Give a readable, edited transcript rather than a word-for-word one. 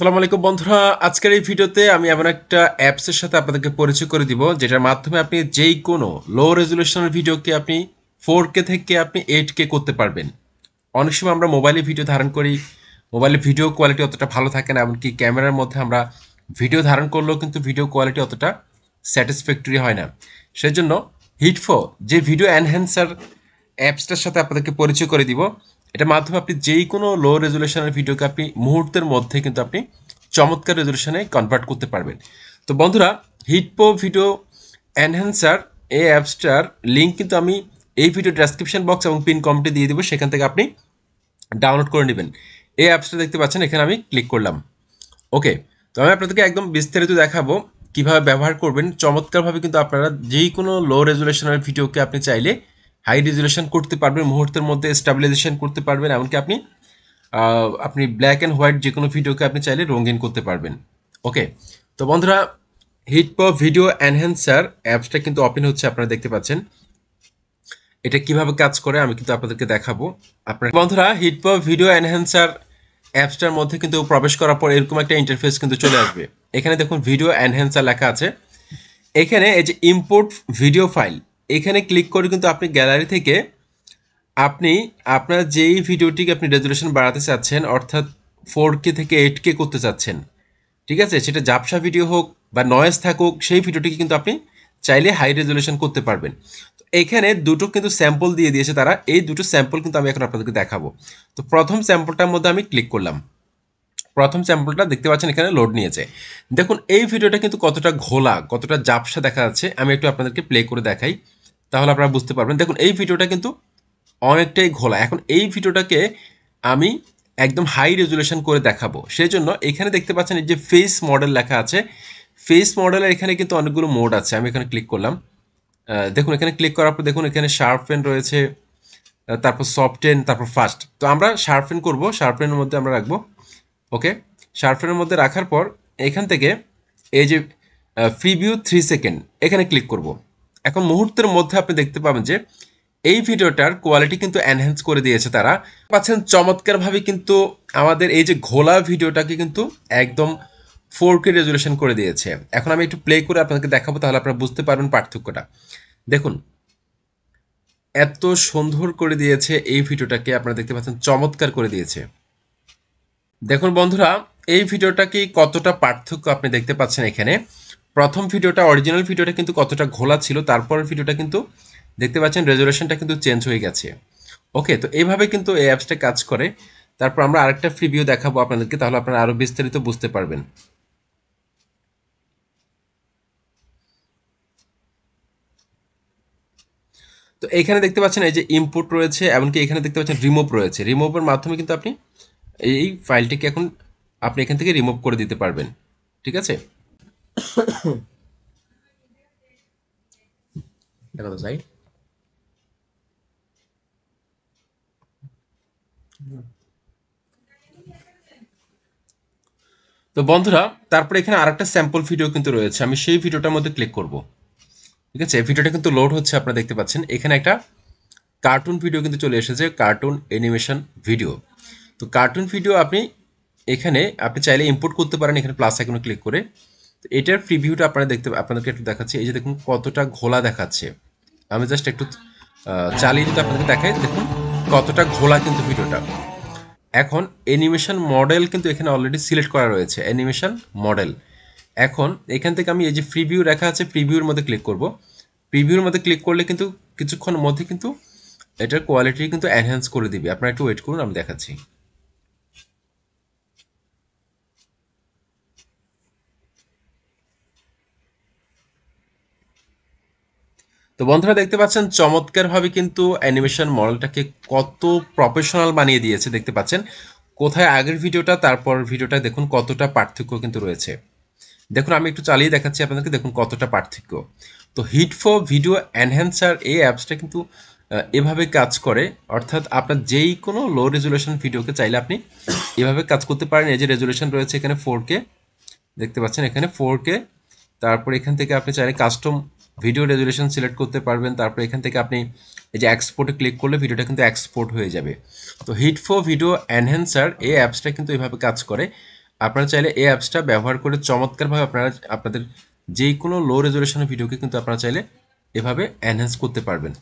আসসালামু আলাইকুম বন্ধুরা, আজকের এই ভিডিওতে আমি এমন একটা অ্যাপসের সাথে আপনাদেরকে পরিচয় করে দিব যেটার মাধ্যমে আপনি যেই কোনো লো রেজুলেশনের ভিডিওকে আপনি 4K থেকে আপনি 8K করতে পারবেন। অনেক সময় আমরা মোবাইলে ভিডিও ধারণ করি, মোবাইলে ভিডিও কোয়ালিটি অতটা ভালো থাকে না, এমনকি ক্যামেরার মধ্যে আমরা ভিডিও ধারণ করলেও কিন্তু ভিডিও কোয়ালিটি অতটা স্যাটিসফ্যাক্টরি হয় না। সেজন্য হিটফো যে ভিডিও এনহ্যান্সার অ্যাপসটার সাথে আপনাদেরকে পরিচয় করে দিব। এটার মাধ্যমে আপনি যেই কোনো লো রেজুলেশনের ভিডিওকে আপনি মুহূর্তের মধ্যে কিন্তু আপনি চমৎকার রেজুলেশনে কনভার্ট করতে পারবেন। তো বন্ধুরা, হিটপো ভিডিও এনহ্যান্সার এই অ্যাপসটার লিঙ্ক কিন্তু আমি এই ভিডিও ডেসক্রিপশন বক্স এবং পিন কমেন্টে দিয়ে দিব, সেখান থেকে আপনি ডাউনলোড করে নেবেন। এই অ্যাপসটা দেখতে পাচ্ছেন, এখানে আমি ক্লিক করলাম। ওকে, তো আমি আপনাদেরকে একদম বিস্তারিত দেখাবো কিভাবে ব্যবহার করবেন। চমৎকারভাবে কিন্তু আপনারা যেই কোনো লো রেজুলেশনের ভিডিওকে আপনি চাইলে হাই রেজুলেশন করতে পারবেন, মুহূর্তের মধ্যে স্টাবিলাইজেশন করতে পারবেন, এমনকি আপনি ব্ল্যাক অ্যান্ড হোয়াইট যে কোনো ভিডিওকে আপনি চাইলে রঙিন করতে পারবেন। ওকে, তো বন্ধুরা, হিটপো ভিডিও এনহ্যান্সার অ্যাপসটা কিন্তু ওপেন হচ্ছে, আপনারা দেখতে পাচ্ছেন। এটা কিভাবে কাজ করে আমি কিন্তু আপনাদেরকে দেখাবো। আপনার বন্ধুরা, হিটপো ভিডিও এনহ্যান্সার অ্যাপসটার মধ্যে কিন্তু প্রবেশ করার পর এরকম একটা ইন্টারফেস কিন্তু চলে আসবে। এখানে দেখুন ভিডিও এনহ্যান্সার লেখা আছে। এখানে এই যে ইম্পোর্ট ভিডিও ফাইল, এখানে ক্লিক করে কিন্তু আপনি গ্যালারি থেকে আপনি আপনার যেই ভিডিওটিকে আপনি রেজুলেশন বাড়াতে চাচ্ছেন, অর্থাৎ 4K থেকে 8K করতে চাচ্ছেন, ঠিক আছে, সেটা ঝাপসা ভিডিও হোক বা নয়েজ থাকুক, সেই ভিডিওটিকে কিন্তু আপনি চাইলে হাই রেজুলেশন করতে পারবেন। তো এখানে দুটো কিন্তু স্যাম্পল দিয়ে দিয়েছে তারা, এই দুটো স্যাম্পল কিন্তু আমি এখন আপনাদেরকে দেখাবো। তো প্রথম স্যাম্পলটার মধ্যে আমি ক্লিক করলাম। প্রথম স্যাম্পলটা দেখতে পাচ্ছেন এখানে লোড নিয়েছে। দেখুন এই ভিডিওটা কিন্তু কতটা ঘোলা, কতটা ঝাপসা দেখা যাচ্ছে। আমি একটু আপনাদেরকে প্লে করে দেখাই, তাহলে আপনারা বুঝতে পারবেন। দেখুন এই ভিডিওটা কিন্তু অনেকটাই ঘোলা। এখন এই ভিডিওটাকে আমি একদম হাই রেজুলেশন করে দেখাবো, সেই জন্য এখানে দেখতে পাচ্ছেন এই যে ফেস মডেল লেখা আছে। ফেস মডেলের এখানে কিন্তু অনেকগুলো মোড আছে। আমি এখানে ক্লিক করলাম। দেখুন এখানে ক্লিক করার পর দেখুন এখানে শার্পেন রয়েছে, তারপর সফটেন, তারপর ফাস্ট। তো আমরা শার্পেন করব, শার্পেনের মধ্যে আমরা রাখবো। ওকে, শার্পেনের মধ্যে রাখার পর এখান থেকে এই যে প্রিভিউ 3 সেকেন্ড, এখানে ক্লিক করব। এখন মুহূর্তের মধ্যে আপনি দেখতে পাবেন যে এই ভিডিওটার কোয়ালিটি কিন্তু এনহ্যান্স করে দিয়েছে তারা। পাচ্ছেন চমৎকারভাবে কিন্তু আমাদের এই যে ঘোলা ভিডিওটাকে কিন্তু একদম 4K রেজুলেশন করে দিয়েছে। এখন আমি একটু প্লে করে আপনাদেরকে দেখাবো, তাহলে আপনারা বুঝতে পারবেন পার্থক্যটা। দেখুন এত সুন্দর করে দিয়েছে এই ভিডিওটাকে, আপনারা দেখতে পাচ্ছেন চমৎকার করে দিয়েছে। দেখুন বন্ধুরা, এই ভিডিওটা কি কতটা পার্থক্য আপনি দেখতে পাচ্ছেন এখানে। প্রথম ভিডিওটা, অরিজিনাল ভিডিওটা কিন্তু কতটা ঘোলা ছিল, তারপরের ভিডিওটা কিন্তু দেখতে পাচ্ছেন রেজুলেশনটা কিন্তু চেঞ্জ হয়ে গেছে। ওকে, তো এইভাবে কিন্তু এই অ্যাপসটা কাজ করে। তারপর আমরা আরেকটা প্রিভিউ দেখাবো আপনাদেরকে, তাহলে আপনারা আরো বিস্তারিত বুঝতে পারবেন। তো এখানে দেখতে পাচ্ছেন এই যে ইনপুট রয়েছে, এমনকি এখানে দেখতে পাচ্ছেন রিমুভ রয়েছে। রিমুভের মাধ্যমে কিন্তু আপনি এই ফাইলটিকে এখন আপনি এখান থেকে রিমুভ করে দিতে পারবেন, ঠিক আছে। দেখা তো চাই। তো বন্ধুরা, তারপরে এখানে আরেকটা স্যাম্পল ভিডিও কিন্তু রয়েছে, আমি সেই ভিডিওটার মধ্যে ক্লিক করব। ঠিক আছে, ভিডিওটা কিন্তু লোড হচ্ছে, আপনারা দেখতে পাচ্ছেন এখানে একটা কার্টুন ভিডিও কিন্তু চলে এসেছে, কার্টুন অ্যানিমেশন ভিডিও। তো কার্টুন ভিডিও এখানে আপনি চাইলে ইম্পোর্ট করতে পারেন, এখানে প্লাস আইকনে ক্লিক করে। তো এটার প্রিভিউটা আপনাদেরকে একটু দেখাচ্ছি। এই যে দেখুন কতটা ঘোলা দেখাচ্ছে। আমি জাস্ট একটু চালিয়ে যদি আপনাদেরকে দেখাই, দেখুন কতটা ঘোলা কিন্তু ভিডিওটা। এখন অ্যানিমেশন মডেল কিন্তু এখানে অলরেডি সিলেক্ট করা রয়েছে, অ্যানিমেশন মডেল। এখন এখান থেকে আমি এই যে প্রিভিউ লেখা আছে, প্রিভিউর মধ্যে ক্লিক করব। প্রিভিউর মধ্যে ক্লিক করলে কিন্তু কিছুক্ষণের মধ্যে কিন্তু এটার কোয়ালিটি কিন্তু এনহ্যান্স করে দিবে। আপনারা একটু ওয়েট করুন, আমি দেখাচ্ছি। তো বন্ধুরা দেখতে পাচ্ছেন চমৎকারভাবে কিন্তু অ্যানিমেশন মডেলটাকে কত প্রফেশনাল বানিয়ে দিয়েছে, দেখতে পাচ্ছেন কোথায় আগের ভিডিওটা তারপর ভিডিওটা দেখুন কতটা পার্থক্য কিন্তু রয়েছে। দেখুন আমি একটু চালিয়ে দেখাচ্ছি আপনাদেরকে, দেখুন কতটা পার্থক্য। তো হিটফো ভিডিও এনহ্যান্সার এই অ্যাপসটা কিন্তু এভাবে কাজ করে, অর্থাৎ আপনার যেই কোনো লো রেজুলেশন ভিডিওকে চাইলে আপনি এভাবে কাজ করতে পারেন। এই যে রেজুলেশন রয়েছে এখানে 4K, দেখতে পাচ্ছেন এখানে 4K। তারপর এখান থেকে আপনি চাইলে কাস্টম ভিডিও রেজুলেশন সিলেক্ট করতে পারবেন। তারপর এখান থেকে আপনি এই যে এক্সপোর্টে ক্লিক করলে ভিডিওটা কিন্তু এক্সপোর্ট হয়ে যাবে। তো হিটফো ভিডিও এনহ্যান্সার এই অ্যাপসটা কিন্তু এভাবে কাজ করে। আপনারা চাইলে এই অ্যাপসটা ব্যবহার করে চমৎকারভাবে আপনারা আপনাদের যেই কোনো লো রেজলিউশনের ভিডিওকে কিন্তু আপনারা চাইলে এভাবে এনহ্যান্স করতে পারবেন।